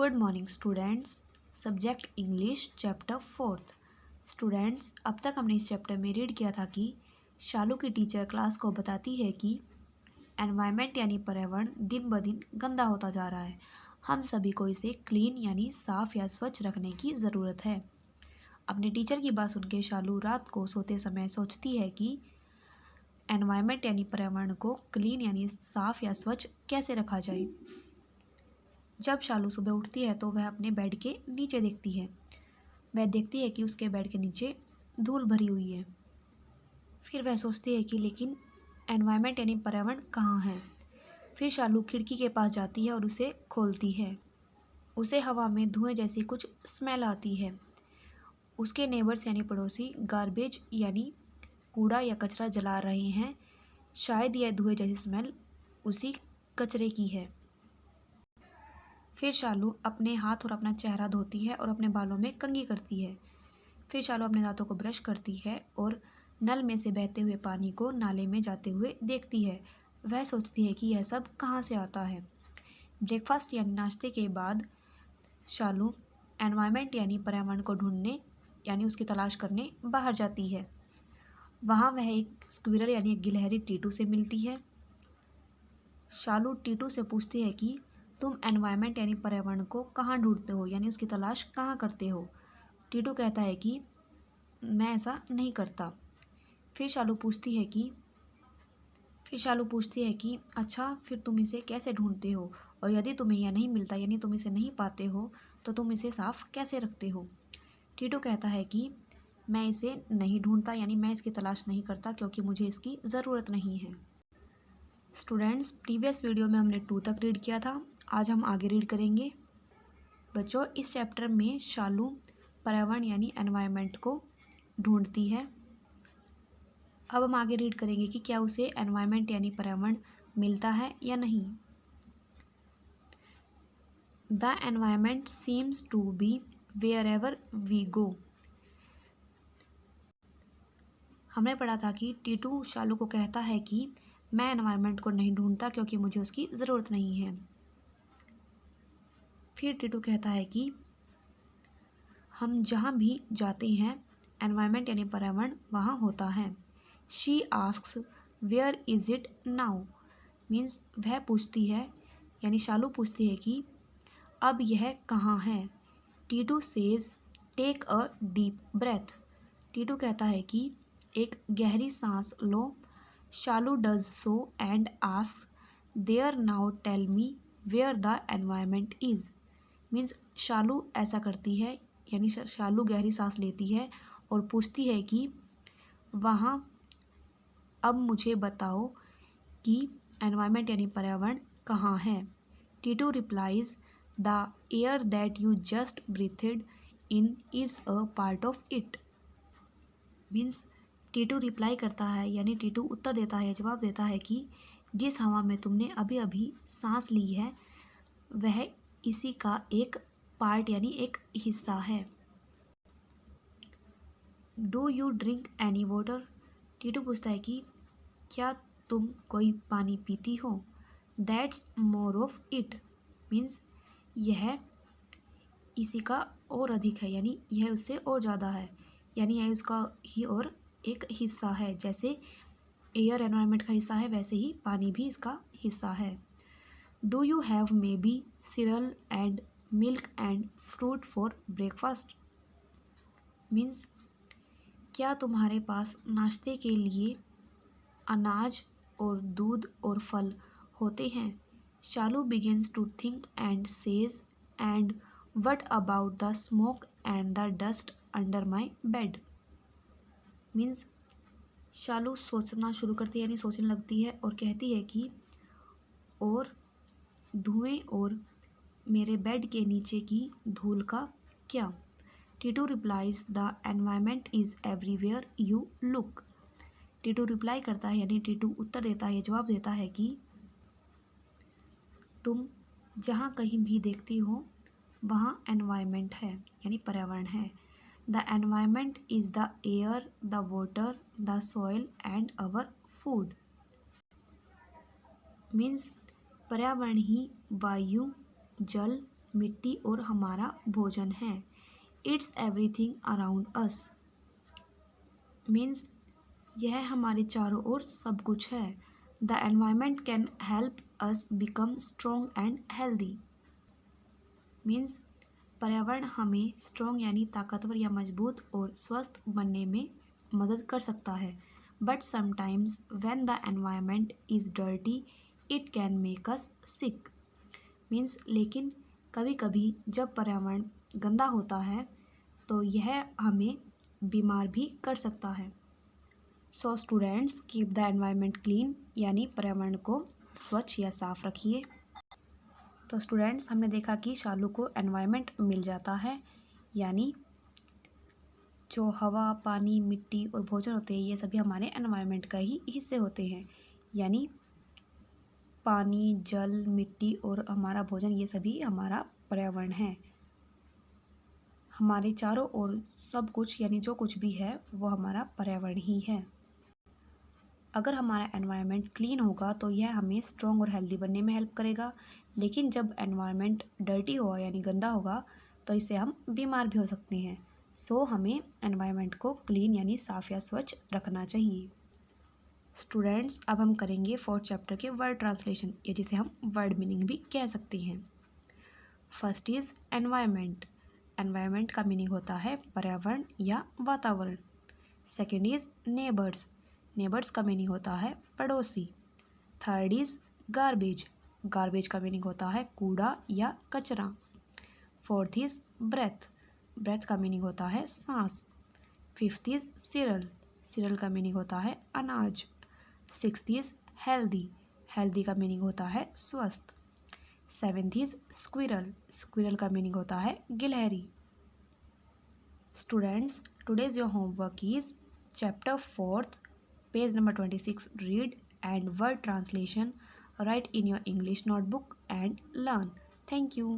Good morning students. Subject English chapter 4। Students, अब तक हमने इस चैप्टर में रीड किया था कि शालू की टीचर क्लास को बताती है कि एनवायरनमेंट यानी पर्यावरण दिन ब दिन गंदा होता जा रहा है। हम सभी को इसे क्लीन यानी साफ़ या स्वच्छ रखने की ज़रूरत है। अपने टीचर की बात सुन के शालू रात को सोते समय सोचती है कि एनवायरनमेंट यानी पर्यावरण को क्लीन यानी साफ़ या स्वच्छ कैसे रखा जाए। जब शालू सुबह उठती है तो वह अपने बेड के नीचे देखती है। वह देखती है कि उसके बेड के नीचे धूल भरी हुई है। फिर वह सोचती है कि लेकिन एनवायरनमेंट यानी पर्यावरण कहाँ है। फिर शालू खिड़की के पास जाती है और उसे खोलती है। उसे हवा में धुएं जैसी कुछ स्मेल आती है। उसके नेबर्स यानी पड़ोसी गार्बेज यानी कूड़ा या कचरा जला रहे हैं। शायद यह धुएं जैसी स्मेल उसी कचरे की है। फिर शालू अपने हाथ और अपना चेहरा धोती है और अपने बालों में कंघी करती है। फिर शालू अपने दांतों को ब्रश करती है और नल में से बहते हुए पानी को नाले में जाते हुए देखती है। वह सोचती है कि यह सब कहाँ से आता है। ब्रेकफास्ट यानी नाश्ते के बाद शालू एनवायरनमेंट यानी पर्यावरण को ढूंढने यानी उसकी तलाश करने बाहर जाती है। वहाँ वह एक स्क्विरल यानी एक गिलहरी टीटू से मिलती है। शालू टीटू से पूछती है कि तुम एनवायरनमेंट यानी पर्यावरण को कहाँ ढूंढते हो यानी उसकी तलाश कहाँ करते हो। टीटू कहता है कि मैं ऐसा नहीं करता। फिर शालू पूछती है कि अच्छा फिर तुम इसे कैसे ढूंढते हो, और यदि तुम्हें यह नहीं मिलता यानी तुम इसे नहीं पाते हो तो तुम इसे साफ कैसे रखते हो। टीटू कहता है कि मैं इसे नहीं ढूंढता यानी मैं इसकी तलाश नहीं करता क्योंकि मुझे इसकी ज़रूरत नहीं है। स्टूडेंट्स, प्रीवियस वीडियो में हमने 2 तक रीड किया था। आज हम आगे रीड करेंगे। बच्चों, इस चैप्टर में शालू पर्यावरण यानी एनवायरनमेंट को ढूंढती है। अब हम आगे रीड करेंगे कि क्या उसे एनवायरनमेंट यानी पर्यावरण मिलता है या नहीं। The environment seems to be wherever we go. हमने पढ़ा था कि टीटू शालू को कहता है कि मैं एनवायरनमेंट को नहीं ढूंढता क्योंकि मुझे उसकी ज़रूरत नहीं है। फिर टीटू कहता है कि हम जहाँ भी जाते हैं एनवायरनमेंट यानी पर्यावरण वहाँ होता है। She asks where is it now. Means वह पूछती है यानी शालू पूछती है कि अब यह कहाँ है। Titu says take a deep breath. Titu कहता है कि एक गहरी सांस लो। Shalu does so and asks there now tell me where the environment is. Means Shalu ऐसा करती है यानी शालू गहरी सांस लेती है और पूछती है कि वहाँ अब मुझे बताओ कि एनवायरनमेंट यानी पर्यावरण कहाँ है। Titu replies the air that you just ब्रीथेड in is a part of it. Means Titu reply करता है यानी टीटू उत्तर देता है, जवाब देता है कि जिस हवा में तुमने अभी अभी सांस ली है वह इसी का एक पार्ट यानी एक हिस्सा है। Do you drink any water. Titu पूछता है कि क्या तुम कोई पानी पीती हो। That's more of it. Means यह इसी का और अधिक है यानी यह उससे और ज़्यादा है यानी यह उसका ही और एक हिस्सा है। जैसे एयर एनवायरनमेंट का हिस्सा है वैसे ही पानी भी इसका हिस्सा है। Do you have may be serial and milk and fruit for breakfast. Means क्या तुम्हारे पास नाश्ते के लिए अनाज और दूध और फल होते हैं। Shalu begins to think and says and what about the smoke and the dust under my bed. Means Shalu सोचना शुरू करती है यानी सोचने लगती है और कहती है कि और धुएं और मेरे बेड के नीचे की धूल का क्या। Titu replies the environment is everywhere you look. Titu reply करता है यानी टीटू उत्तर देता है, जवाब देता है कि तुम जहाँ कहीं भी देखती हो वहाँ एनवायरनमेंट है यानी पर्यावरण है। The environment is the air, the water, the soil and our food. Means पर्यावरण ही वायु, जल, मिट्टी और हमारा भोजन है। It's everything around us means यह हमारे चारों ओर सब कुछ है। The environment can help us become strong and healthy means पर्यावरण हमें स्ट्रोंग यानी ताकतवर या मजबूत और स्वस्थ बनने में मदद कर सकता है। But sometimes when the environment is dirty it can make us sick means लेकिन कभी कभी जब पर्यावरण गंदा होता है तो यह हमें बीमार भी कर सकता है। So students keep the environment clean यानी पर्यावरण को स्वच्छ या साफ रखिए। तो स्टूडेंट्स हमने देखा कि शालू को एनवायरनमेंट मिल जाता है यानी जो हवा, पानी, मिट्टी और भोजन होते हैं ये सभी हमारे एनवायरनमेंट का ही हिस्से होते हैं। यानी पानी, जल, मिट्टी और हमारा भोजन ये सभी हमारा पर्यावरण है। हमारे चारों ओर सब कुछ यानी जो कुछ भी है वो हमारा पर्यावरण ही है। अगर हमारा एनवायरनमेंट क्लीन होगा तो यह हमें स्ट्रॉन्ग और हेल्दी बनने में हेल्प करेगा। लेकिन जब एनवायरनमेंट डर्टी होगा यानी गंदा होगा तो इससे हम बीमार भी हो सकते हैं। सो हमें एनवायरनमेंट को क्लीन यानी साफ़ या स्वच्छ रखना चाहिए। स्टूडेंट्स अब हम करेंगे 4th चैप्टर के वर्ड ट्रांसलेशन या जिसे हम वर्ड मीनिंग भी कह सकते हैं। First is environment. एनवायरनमेंट का मीनिंग होता है पर्यावरण या वातावरण। Second is neighbours. नेबर्स का मीनिंग होता है पड़ोसी। Third is garbage. गार्बेज का मीनिंग होता है कूड़ा या कचरा। Fourth is breath. ब्रेथ का मीनिंग होता है सांस। Fifth is cereal. सीरियल का मीनिंग होता है अनाज। Sixth is healthy. हेल्दी का मीनिंग होता है स्वस्थ। Seventh is squirrel. स्क्विरल का मीनिंग होता है गिलहरी। Students today's your homework is chapter 4th page number 26 read and word translation. Write in your English notebook and learn. Thank you.